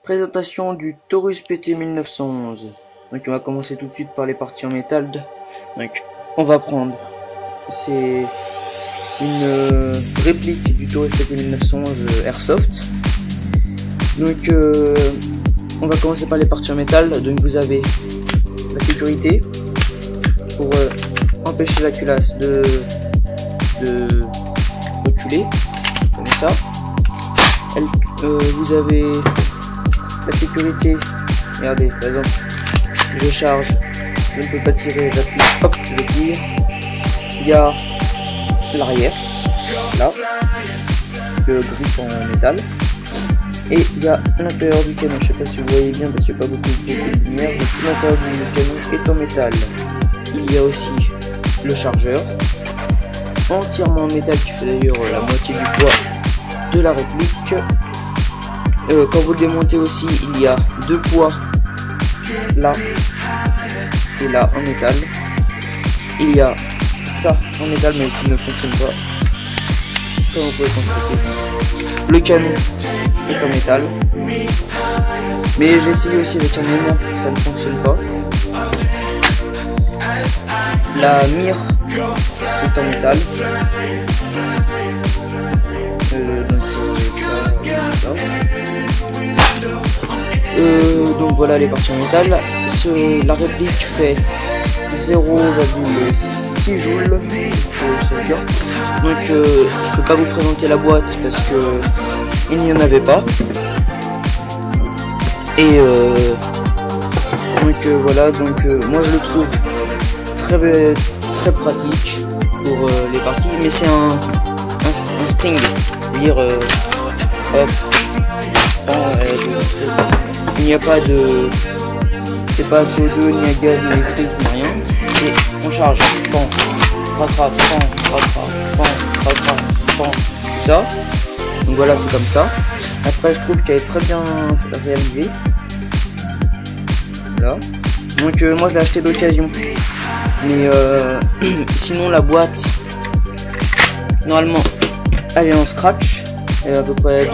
Présentation du Taurus PT 1911. Donc on va commencer tout de suite par les parties en métal. Donc on va prendre, c'est une réplique du Taurus PT 1911 Airsoft. Donc on va commencer par les parties en métal. Donc vous avez la sécurité pour empêcher la culasse de reculer comme ça. Vous avez la sécurité, regardez, par exemple, je charge, je ne peux pas tirer, j'appuie, hop, je tire. Il y a l'arrière, là, le grip en métal, et il y a l'intérieur du canon. Je sais pas si vous voyez bien parce qu'il n'y a pas beaucoup de lumière, donc l'intérieur du canon est en métal. Il y a aussi le chargeur, entièrement en métal, qui fait d'ailleurs la moitié du poids de la réplique. Quand vous le démontez aussi, il y a deux poids là et là en métal. Il y a ça en métal mais qui ne fonctionne pas, comme vous pouvez constater. Le canon est en métal, mais j'ai essayé aussi avec un aimant, ça ne fonctionne pas. La mire est en métal. Donc voilà les parties en métal. La réplique fait 0,6 joules. Donc je peux pas vous présenter la boîte parce que il n'y en avait pas. Et donc voilà, donc moi je le trouve très pratique pour les parties, mais c'est un spring, c'est-à-dire hop, il n'y a pas de, c'est pas CO2 ni à gaz ni électrique ni rien, et on charge, pan, rattrape, tout ça. Donc voilà, c'est comme ça. Après je trouve qu'elle est très bien réalisée. Voilà. Donc moi je l'ai acheté d'occasion. Mais sinon la boîte, normalement elle est en scratch. Elle est à peu près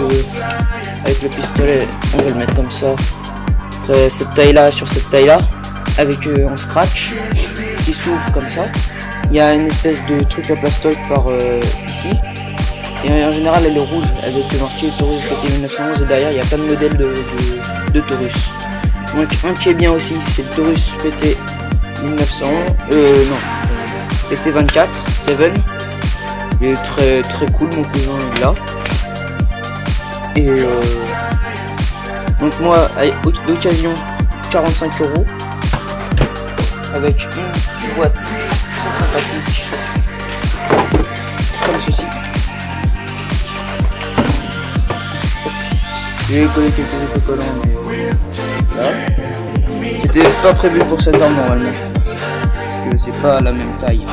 avec le pistolet, on va le mettre comme ça. Après cette taille là sur cette taille là, avec en scratch, qui s'ouvre comme ça. Il y a une espèce de truc à plastoc par ici. Et en général elle est rouge avec marqué Taurus PT 1911 et derrière il y a plein de modèles de Taurus. Donc un qui est bien aussi, c'est le Taurus PT 1911, non, PT 24, 7. Il est très cool, mon cousin est là. Et donc moi, d'occasion, 45 €, avec une boîte très sympathique, comme ceci. J'ai collé quelques autocollants, mais là, c'était pas prévu pour cette arme normalement, parce que c'est pas la même taille.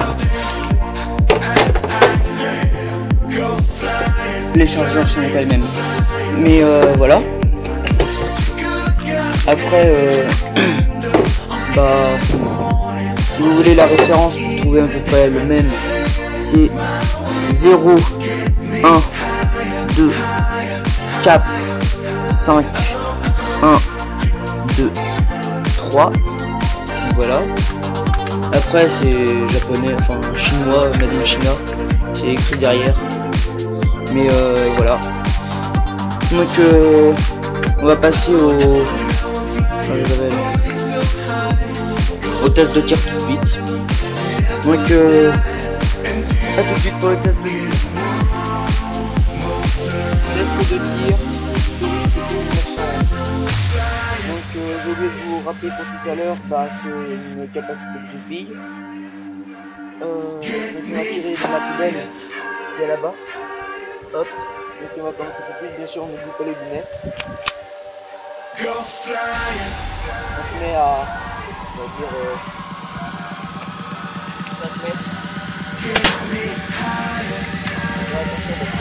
Les chargeurs sont pas les mêmes, mais voilà. Après bah si vous voulez la référence pour trouver à peu près le même, c'est 0 1 2 4 5 1 2 3. Voilà. Après c'est japonais, enfin chinois, made in China, c'est écrit derrière. Mais voilà. Donc on va passer au test de tir tout de suite. Donc à tout de suite pour le test de tir. Test de tir. Donc j'ai oublié de vous rappeler pour tout à l'heure, bah, c'est une capacité de 12 billes. Donc on va tirer dans la poubelle qui est là-bas. Hop, donc on va commencer tout de suite. Bien sûr on n'oublie pas les lunettes. On se met à, on va dire 5 mètres. Là, attention parce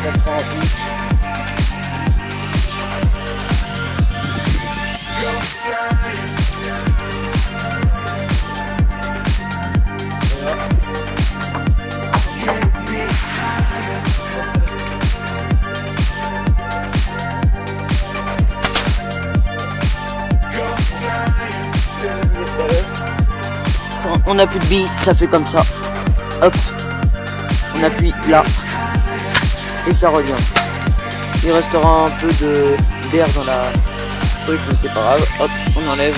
ça prend en plus. Quand on appuie de billes, ça fait comme ça. Hop, on appuie là et ça revient. Il restera un peu d'air dans la truc, mais c'est pas grave. Hop, on enlève.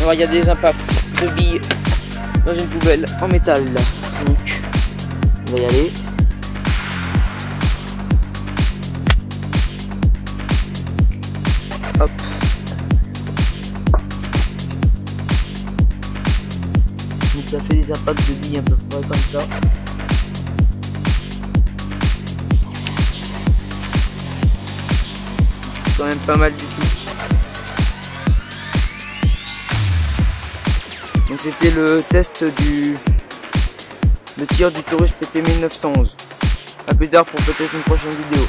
Alors, il y a des impacts de billes dans une poubelle en métal. Donc, on va y aller. Hop. Donc ça fait des impacts de billes à peu près comme ça. C'est quand même pas mal du tout. Donc c'était le test le tir du Taurus PT 1911. A plus tard pour peut-être une prochaine vidéo.